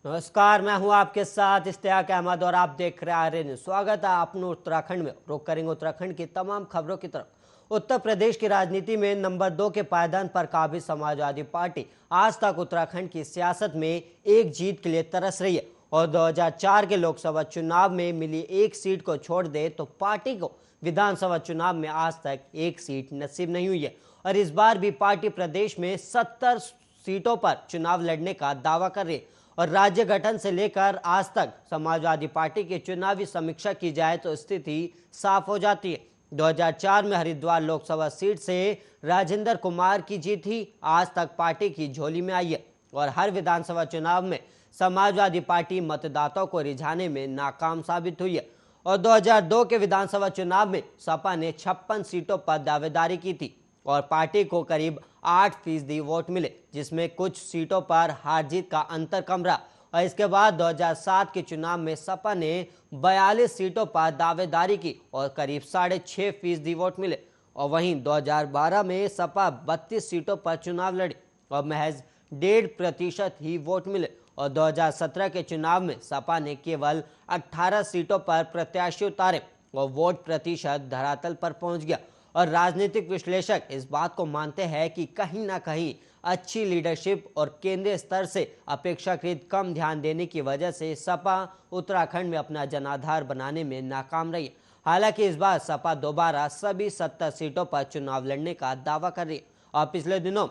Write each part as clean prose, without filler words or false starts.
नमस्कार, मैं हूं आपके साथ इश्तियाक अहमद और आप देख रहे हैं आर्य न्यूज़। स्वागत है आपने उत्तराखंड में। रुक करेंगे उत्तराखंड की तमाम खबरों की तरफ। उत्तर प्रदेश की राजनीति में नंबर 2 के पायदान पर काबिज समाजवादी पार्टी आज तक उत्तराखंड की सियासत में एक जीत के लिए तरस रही है और 2004 के लोकसभा चुनाव में मिली एक सीट को छोड़ दे तो पार्टी को विधानसभा चुनाव में आज तक एक सीट नसीब नहीं हुई है और इस बार भी पार्टी प्रदेश में 70 सीटों पर चुनाव लड़ने का दावा कर रही है। और राज्य गठन से लेकर आज तक समाजवादी पार्टी की चुनावी समीक्षा की जाए तो स्थिति साफ हो जाती है। 2004 में हरिद्वार लोकसभा सीट से राजेंद्र कुमार की जीत ही आज तक पार्टी की झोली में आई है और हर विधानसभा चुनाव में समाजवादी पार्टी मतदाताओं को रिझाने में नाकाम साबित हुई है। और 2002 के विधानसभा चुनाव में सपा ने 56 सीटों पर दावेदारी की थी और पार्टी को करीब 8% वोट मिले, जिसमें कुछ सीटों पर हार जीत का अंतर कम रहा। और इसके बाद 2007 के चुनाव में सपा ने 42 सीटों पर दावेदारी की और करीब 6.5% वोट मिले। और वहीं 2012 में सपा 32 सीटों पर चुनाव लड़ी और महज 1.5% ही वोट मिले। और 2017 के चुनाव में सपा ने केवल 18 सीटों पर प्रत्याशी उतारे और वोट प्रतिशत धरातल पर पहुंच गया। और राजनीतिक विश्लेषक इस बात को मानते हैं कि कहीं ना कहीं अच्छी लीडरशिप और केंद्रीय स्तर से अपेक्षाकृत कम ध्यान देने की वजह से सपा उत्तराखंड में अपना जनाधार बनाने में नाकाम रही। हालांकि इस बार सपा दोबारा सभी 70 सीटों पर चुनाव लड़ने का दावा कर रही है। और पिछले दिनों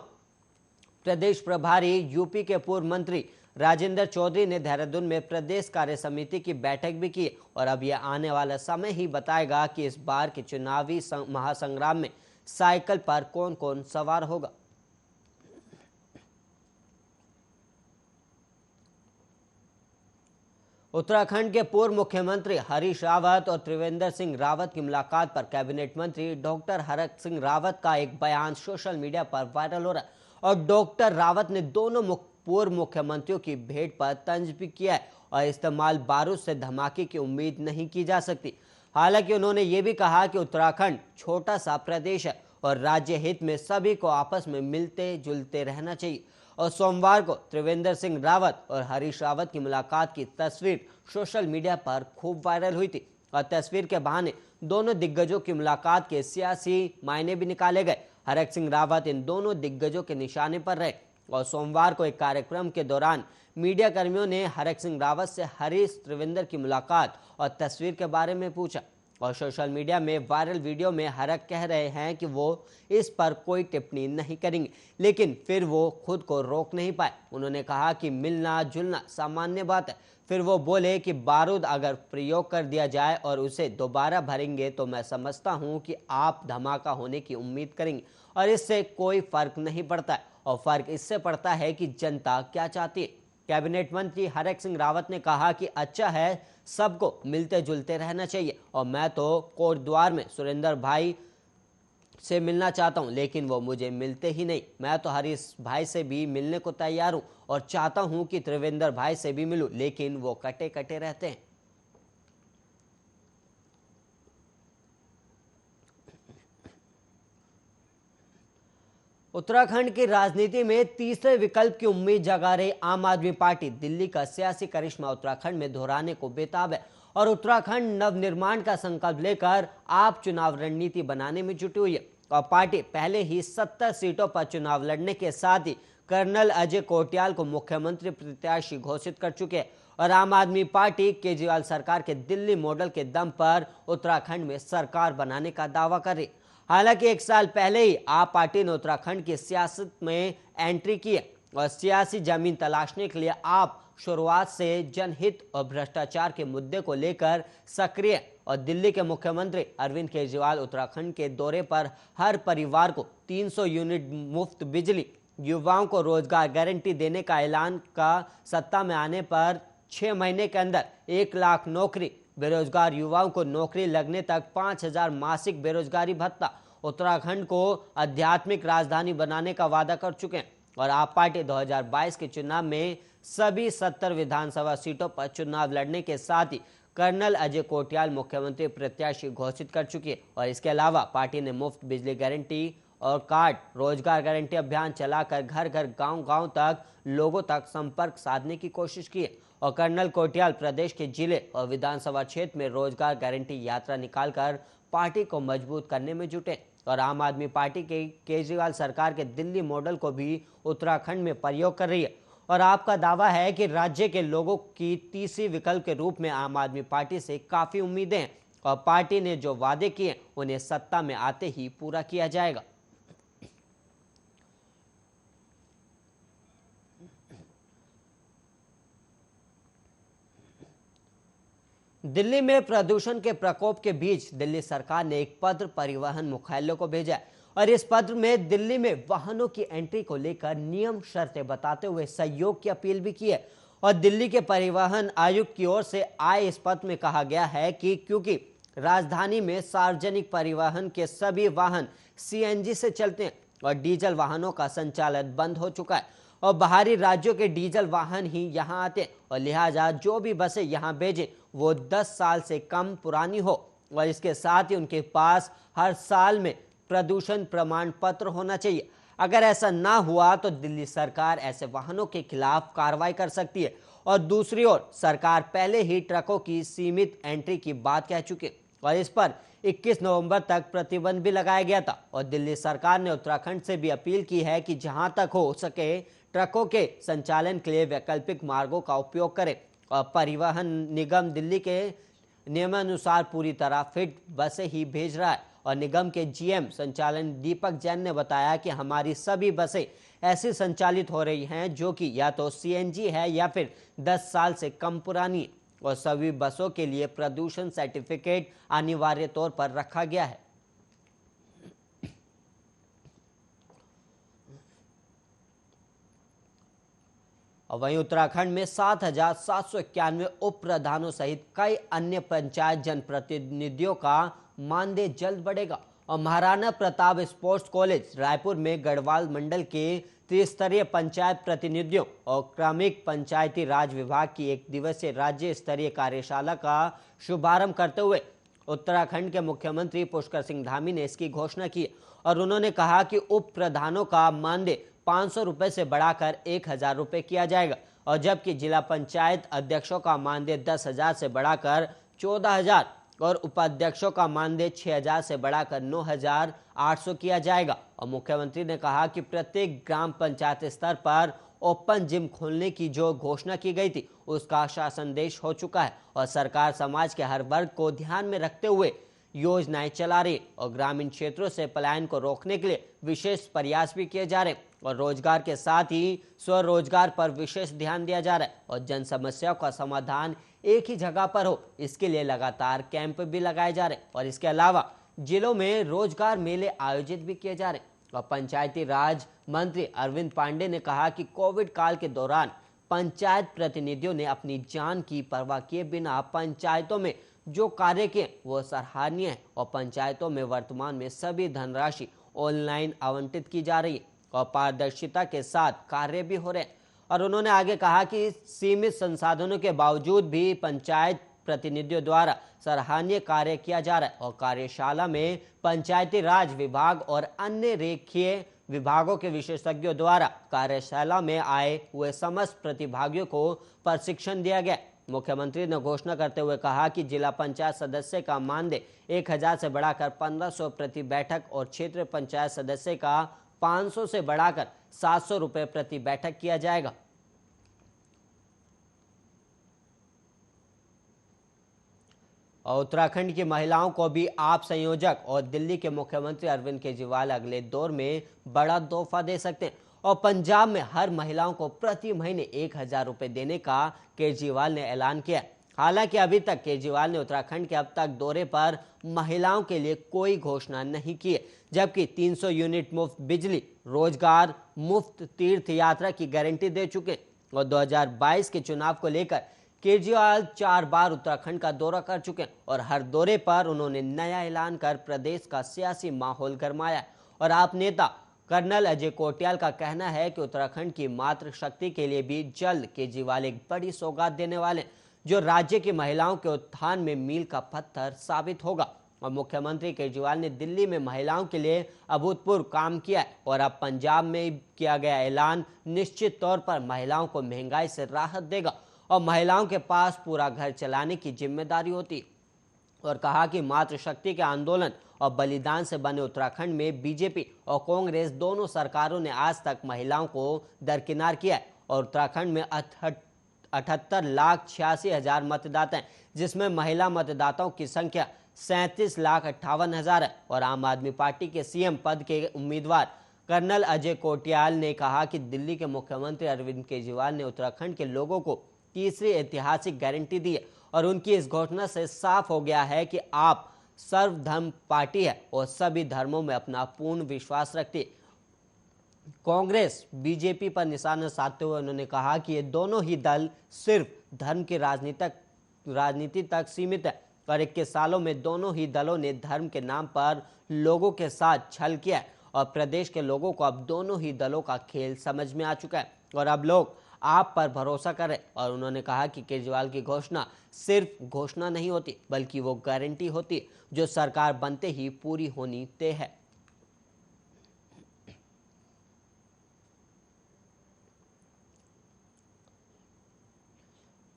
प्रदेश प्रभारी यूपी के पूर्व मंत्री राजेंद्र चौधरी ने देहरादून में प्रदेश कार्य समिति की बैठक भी की और अब यह आने वाला समय ही बताएगा कि इस बार के चुनावी महासंग्राम में साइकिल पर कौन कौन सवार होगा। उत्तराखंड के पूर्व मुख्यमंत्री हरीश रावत और त्रिवेंद्र सिंह रावत की मुलाकात पर कैबिनेट मंत्री डॉक्टर हरक सिंह रावत का एक बयान सोशल मीडिया पर वायरल हो रहा है और डॉक्टर रावत ने दोनों पूर्व मुख्यमंत्रियों की भेंट पर तंज भी किया है और इस्तेमाल बारूद से धमाके की उम्मीद नहीं की जा सकती। हालांकि उन्होंने ये भी कहा कि उत्तराखंड छोटा सा प्रदेश है और राज्य हित में सभी को आपस में मिलते जुलते रहना चाहिए। और सोमवार को त्रिवेंद्र सिंह रावत और हरीश रावत की मुलाकात की तस्वीर सोशल मीडिया पर खूब वायरल हुई थी और तस्वीर के बहाने दोनों दिग्गजों की मुलाकात के सियासी मायने भी निकाले गए। हरक सिंह रावत इन दोनों दिग्गजों के निशाने पर रहे और सोमवार को एक कार्यक्रम के दौरान मीडिया कर्मियों ने हरक सिंह रावत से हरीश त्रिवेंद्र की मुलाकात और तस्वीर के बारे में पूछा और सोशल मीडिया में वायरल वीडियो में हरक कह रहे हैं कि वो इस पर कोई टिप्पणी नहीं करेंगे, लेकिन फिर वो खुद को रोक नहीं पाए। उन्होंने कहा कि मिलना जुलना सामान्य बात है। फिर वो बोले कि बारूद अगर प्रयोग कर दिया जाए और उसे दोबारा भरेंगे तो मैं समझता हूं कि आप धमाका होने की उम्मीद करेंगे और इससे कोई फर्क नहीं पड़ता है और फर्क इससे पड़ता है कि जनता क्या चाहती है। कैबिनेट मंत्री हरक सिंह रावत ने कहा कि अच्छा है, सबको मिलते जुलते रहना चाहिए और मैं तो कोटद्वार में सुरेंद्र भाई से मिलना चाहता हूं, लेकिन वो मुझे मिलते ही नहीं। मैं तो हरीश भाई से भी मिलने को तैयार हूं और चाहता हूं कि त्रिवेंद्र भाई से भी मिलूं, लेकिन वो कटे कटे रहते हैं। उत्तराखंड की राजनीति में तीसरे विकल्प की उम्मीद जगा रही आम आदमी पार्टी दिल्ली का सियासी करिश्मा उत्तराखंड में दोहराने को बेताब है और उत्तराखंड नवनिर्माण का संकल्प लेकर आप चुनाव रणनीति बनाने में जुटी हुई है। और पार्टी पहले ही 70 सीटों पर चुनाव लड़ने के साथ ही कर्नल अजय कोटियाल को मुख्यमंत्री प्रत्याशी घोषित कर चुके हैं और आम आदमी पार्टी केजरीवाल सरकार के दिल्ली मॉडल के दम पर उत्तराखंड में सरकार बनाने का दावा कर रही। हालांकि एक साल पहले ही आप पार्टी ने उत्तराखंड की सियासत में एंट्री की है और सियासी जमीन तलाशने के लिए आप शुरुआत से जनहित और भ्रष्टाचार के मुद्दे को लेकर सक्रिय और दिल्ली के मुख्यमंत्री अरविंद केजरीवाल उत्तराखंड के दौरे पर हर परिवार को 300 यूनिट मुफ्त बिजली, युवाओं को रोजगार गारंटी देने का ऐलान का सत्ता में आने पर 6 महीने के अंदर 1 लाख नौकरी, बेरोजगार युवाओं को नौकरी लगने तक 5,000 मासिक बेरोजगारी भत्ता, उत्तराखंड को आध्यात्मिक राजधानी बनाने का वादा कर चुके हैं। और आप पार्टी 2022 के चुनाव में सभी 70 विधानसभा सीटों पर चुनाव लड़ने के साथ ही कर्नल अजय कोटियाल मुख्यमंत्री प्रत्याशी घोषित कर चुकी है और इसके अलावा पार्टी ने मुफ्त बिजली गारंटी और कार्ड रोजगार गारंटी अभियान चलाकर घर घर गांव-गांव तक लोगों तक संपर्क साधने की कोशिश की है। और कर्नल कोटियाल प्रदेश के जिले और विधानसभा क्षेत्र में रोजगार गारंटी यात्रा निकालकर पार्टी को मजबूत करने में जुटे। और आम आदमी पार्टी के केजरीवाल सरकार के दिल्ली मॉडल को भी उत्तराखंड में प्रयोग कर रही है। और आपका दावा है कि राज्य के लोगों की तीसरी विकल्प के रूप में आम आदमी पार्टी से काफी उम्मीदें हैं और पार्टी ने जो वादे किए उन्हें सत्ता में आते ही पूरा किया जाएगा। दिल्ली में प्रदूषण के प्रकोप के बीच दिल्ली सरकार ने एक पत्र परिवहन मुख्यालय को भेजा है और इस पत्र में दिल्ली में वाहनों की एंट्री को लेकर नियम शर्तें बताते हुए सहयोग की अपील भी की है। और दिल्ली के परिवहन आयुक्त की ओर से आए इस पत्र में कहा गया है कि क्योंकि राजधानी में सार्वजनिक परिवहन के सभी वाहन सीएनजी से चलते हैं और डीजल वाहनों का संचालन बंद हो चुका है और बाहरी राज्यों के डीजल वाहन ही यहां आते हैं और लिहाजा जो भी बसें यहां भेजें वो 10 साल से कम पुरानी हो और इसके साथ ही उनके पास हर साल में प्रदूषण प्रमाण पत्र होना चाहिए। अगर ऐसा ना हुआ तो दिल्ली सरकार ऐसे वाहनों के खिलाफ कार्रवाई कर सकती है। और दूसरी ओर सरकार पहले ही ट्रकों की सीमित एंट्री की बात कह चुकी है और इस पर 21 नवंबर तक प्रतिबंध भी लगाया गया था। और दिल्ली सरकार ने उत्तराखंड से भी अपील की है कि जहां तक हो सके ट्रकों के संचालन के लिए वैकल्पिक मार्गों का उपयोग करें। और परिवहन निगम दिल्ली के नियमानुसार पूरी तरह फिट बसें ही भेज रहा है और निगम के जीएम संचालन दीपक जैन ने बताया कि हमारी सभी बसें ऐसी संचालित हो रही हैं जो कि या तो सीएनजी है या फिर 10 साल से कम पुरानी है और सभी बसों के लिए प्रदूषण सर्टिफिकेट अनिवार्य तौर पर रखा गया है। और वहीं उत्तराखंड में 7,791 उप प्रधानों सहित कई अन्य पंचायत जनप्रतिनिधियों का मानदेय जल्द बढ़ेगा। और महाराणा प्रताप स्पोर्ट्स कॉलेज रायपुर में गढ़वाल मंडल के त्रिस्तरीय पंचायत प्रतिनिधियों और क्रमिक पंचायती राज विभाग की एक दिवसीय राज्य स्तरीय कार्यशाला का शुभारंभ करते हुए उत्तराखंड के मुख्यमंत्री पुष्कर सिंह धामी ने इसकी घोषणा की और उन्होंने कहा कि उप प्रधानों का मानदेय 500 रुपए से बढ़ाकर 1,000 रुपए किया जाएगा और जबकि जिला पंचायत अध्यक्षों का मानदेय 10,000 से बढ़ाकर 14,000 और उपाध्यक्षों का मानदेय 6,000 से बढ़ाकर 9,800 किया जाएगा। और मुख्यमंत्री ने कहा कि प्रत्येक ग्राम पंचायत स्तर पर ओपन जिम खोलने की जो घोषणा की गई थी उसका शासनादेश हो चुका है और सरकार समाज के हर वर्ग को ध्यान में रखते हुए योजनाएं चला रही और ग्रामीण क्षेत्रों से पलायन को रोकने के लिए विशेष प्रयास भी किए जा रहे और रोजगार के साथ ही स्वरोजगार पर विशेष ध्यान दिया जा रहा है और जन समस्याओं का समाधान एक ही जगह पर हो इसके लिए लगातार कैंप भी लगाए जा रहे और इसके अलावा जिलों में रोजगार मेले आयोजित भी किए जा रहे। और पंचायती राज मंत्री अरविंद पांडे ने कहा कि कोविड काल के दौरान पंचायत प्रतिनिधियों ने अपनी जान की परवाह किए बिना पंचायतों में जो कार्य किए वो सराहनीय है और पंचायतों में वर्तमान में सभी धनराशि ऑनलाइन आवंटित की जा रही है और पारदर्शिता के साथ कार्य भी हो रहे हैं। और उन्होंने आगे कहा कि सीमित संसाधनों के बावजूद भी पंचायत प्रतिनिधियों द्वारा सराहनीय कार्य किया जा रहा है और कार्यशाला में पंचायती राज विभाग और अन्य रेखीय विभागों के विशेषज्ञों द्वारा कार्यशाला में आए हुए समस्त प्रतिभागियों को प्रशिक्षण दिया गया। मुख्यमंत्री ने घोषणा करते हुए कहा कि जिला पंचायत सदस्य का मानदेय 1,000 से बढ़ाकर 1,500 प्रति बैठक और क्षेत्रीय पंचायत सदस्य का 500 से बढ़ाकर 700 रुपए प्रति बैठक किया जाएगा। और उत्तराखंड की महिलाओं को भी आप संयोजक और दिल्ली के मुख्यमंत्री अरविंद केजरीवाल अगले दौर में बड़ा तोहफा दे सकते हैं और पंजाब में हर महिलाओं को प्रति महीने 1,000 रुपए देने का केजरीवाल ने ऐलान किया। हालांकि अभी तक केजरीवाल ने उत्तराखंड के अब तक दौरे पर महिलाओं के लिए कोई घोषणा नहीं की है, जबकि 300 यूनिट मुफ्त बिजली, रोजगार, मुफ्त तीर्थ यात्रा की गारंटी दे चुके और 2022 के चुनाव को लेकर केजरीवाल 4 बार उत्तराखंड का दौरा कर चुके हैं और हर दौरे पर उन्होंने नया ऐलान कर प्रदेश का सियासी माहौल गरमाया। और आप नेता कर्नल अजय कोटियाल का कहना है कि उत्तराखंड की मातृशक्ति के लिए भी जल्द केजरीवाल एक बड़ी सौगात देने वाले जो राज्य की महिलाओं के उत्थान में मील का पत्थर साबित होगा। और मुख्यमंत्री केजरीवाल ने दिल्ली में महिलाओं के लिए अभूतपूर्व काम किया है और अब पंजाब में किया गया ऐलान निश्चित तौर पर महिलाओं को महंगाई से राहत देगा और महिलाओं के पास पूरा घर चलाने की जिम्मेदारी होती है। और कहा कि मातृशक्ति के आंदोलन और बलिदान से बने उत्तराखंड में बीजेपी और कांग्रेस दोनों सरकारों ने आज तक महिलाओं को दरकिनार किया है और उत्तराखंड में 78,86,000 मतदाता हैं, जिसमें महिला मतदाताओं की संख्या 37,58,000 है। और आम आदमी पार्टी के सीएम पद के उम्मीदवार कर्नल अजय कोटियाल ने कहा कि दिल्ली के मुख्यमंत्री अरविंद केजरीवाल ने उत्तराखंड के लोगों को तीसरी ऐतिहासिक गारंटी दी है और उनकी इस घोषणा से साफ हो गया है कि आप सर्वधर्म पार्टी है और सभी धर्मों में अपना पूर्ण विश्वास रखती है। कांग्रेस बीजेपी पर निशाना साधते हुए उन्होंने कहा कि ये दोनों ही दल सिर्फ धर्म की राजनीति तक सीमित है और 21 सालों में दोनों ही दलों ने धर्म के नाम पर लोगों के साथ छल किया है और प्रदेश के लोगों को अब दोनों ही दलों का खेल समझ में आ चुका है और अब लोग आप पर भरोसा करें। और उन्होंने कहा कि केजरीवाल की घोषणा सिर्फ घोषणा नहीं होती बल्कि वो गारंटी होती है जो सरकार बनते ही पूरी होनी तय है।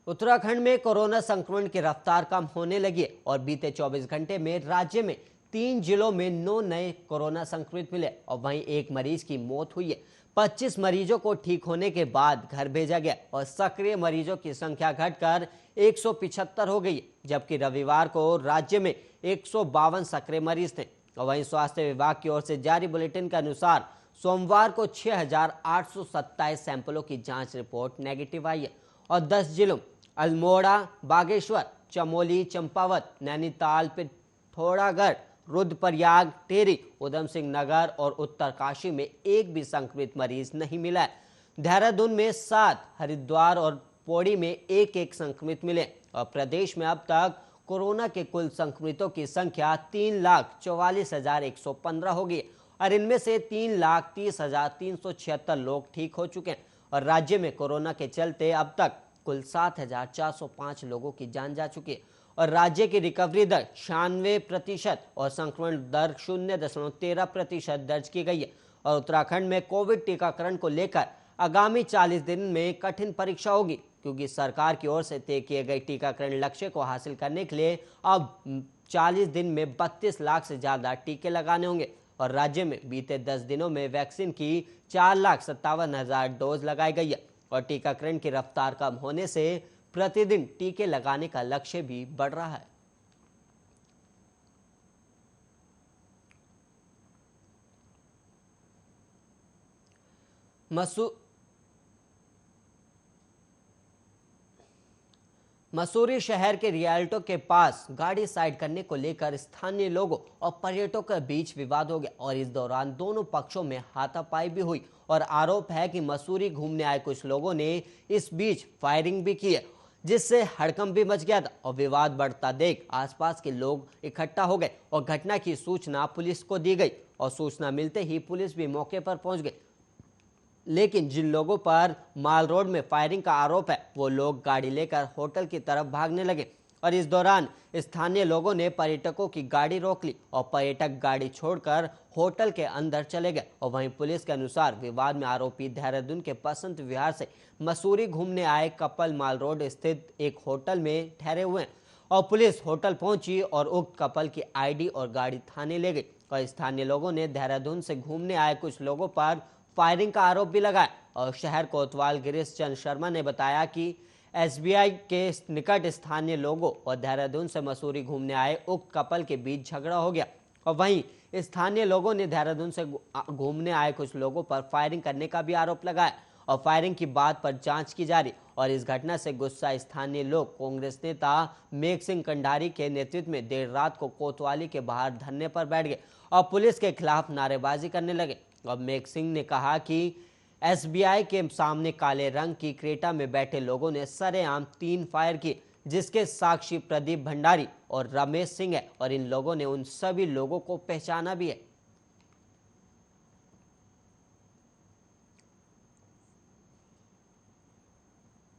उत्तराखंड में कोरोना संक्रमण की रफ्तार कम होने लगी है और बीते 24 घंटे में राज्य में 3 जिलों में 9 नए कोरोना संक्रमित मिले और वहीं एक मरीज की मौत हुई है। 25 मरीजों को ठीक होने के बाद घर भेजा गया और सक्रिय मरीजों की संख्या घटकर 175 हो गई, जबकि रविवार को राज्य में 152 सक्रिय मरीज थे। और वहीं स्वास्थ्य विभाग की ओर से जारी बुलेटिन के अनुसार सोमवार को 6,827 सैंपलों की जांच रिपोर्ट नेगेटिव आई है और 10 जिलों अल्मोड़ा, बागेश्वर, चमोली, चंपावत, नैनीताल, पिथौरागढ़, रुद्रप्रयाग, टिहरी, उधम सिंह नगर और उत्तरकाशी में एक भी संक्रमित मरीज नहीं मिला है। देहरादून में 7, हरिद्वार और पौड़ी में एक संक्रमित मिले और प्रदेश में अब तक कोरोना के कुल संक्रमितों की संख्या 3,44,115 हो गई और इनमें से 3,30,376 लोग ठीक हो चुके हैं और राज्य में कोरोना के चलते अब तक कुल 7,405 लोगों की जान जा चुकी है और राज्य की रिकवरी दर 96% और संक्रमण दर 0.13% दर्ज की गई है। और उत्तराखंड में कोविड टीकाकरण को लेकर आगामी 40 दिन में कठिन परीक्षा होगी क्योंकि सरकार की ओर से तय किए गए टीकाकरण लक्ष्य को हासिल करने के लिए अब 40 दिन में 32 लाख से ज्यादा टीके लगाने होंगे और राज्य में बीते 10 दिनों में वैक्सीन की 4,57,000 डोज लगाई गई है और टीकाकरण की रफ्तार कम होने से प्रतिदिन टीके लगाने का लक्ष्य भी बढ़ रहा है। मसूरी शहर के रियाल्टो के पास गाड़ी साइड करने को लेकर स्थानीय लोगों और पर्यटकों के बीच विवाद हो गया और इस दौरान दोनों पक्षों में हाथापाई भी हुई और आरोप है कि मसूरी घूमने आए कुछ लोगों ने इस बीच फायरिंग भी की है जिससे हड़कंप भी मच गया था और विवाद बढ़ता देख आसपास के लोग इकट्ठा हो गए और घटना की सूचना पुलिस को दी गई और सूचना मिलते ही पुलिस भी मौके पर पहुंच गई। लेकिन जिन लोगों पर माल रोड में फायरिंग का आरोप है वो लोग गाड़ी लेकर होटल की तरफ भागने लगे और इस दौरान स्थानीय लोगों ने पर्यटकों की गाड़ी रोक ली और पर्यटक गाड़ी छोड़कर होटल के अंदर चले गए और वहीं पुलिस के अनुसार विवाद में आरोपी देहरादून के बसंत विहार से मसूरी घूमने आए कपल माल रोड स्थित एक होटल में ठहरे हुए हैं और पुलिस होटल पहुंची और उक्त कपल की आईडी और गाड़ी थाने ले गई और स्थानीय लोगों ने देहरादून से घूमने आए कुछ लोगों पर फायरिंग का आरोप भी लगाया और शहर कोतवाल गिरीश चंद्र शर्मा ने बताया कि एसबीआई के निकट स्थानीय लोगों और देहरादून से मसूरी घूमने आए उक्त कपल के बीच झगड़ा हो गया और वहीं स्थानीय लोगों ने देहरादून से घूमने आए कुछ लोगों पर फायरिंग करने का भी आरोप लगाया और फायरिंग की बात पर जांच की जा रही और इस घटना से गुस्सा स्थानीय लोग कांग्रेस नेता मेघ सिंह कंडारी के नेतृत्व में देर रात को कोतवाली के बाहर धरने पर बैठ गए और पुलिस के खिलाफ नारेबाजी करने लगे और मेघ सिंह ने कहा कि एसबीआई के सामने काले रंग की क्रेटा में बैठे लोगों ने सरेआम 3 फायर किए जिसके साक्षी प्रदीप भंडारी और रमेश सिंह है और इन लोगों ने उन सभी लोगों को पहचाना भी है।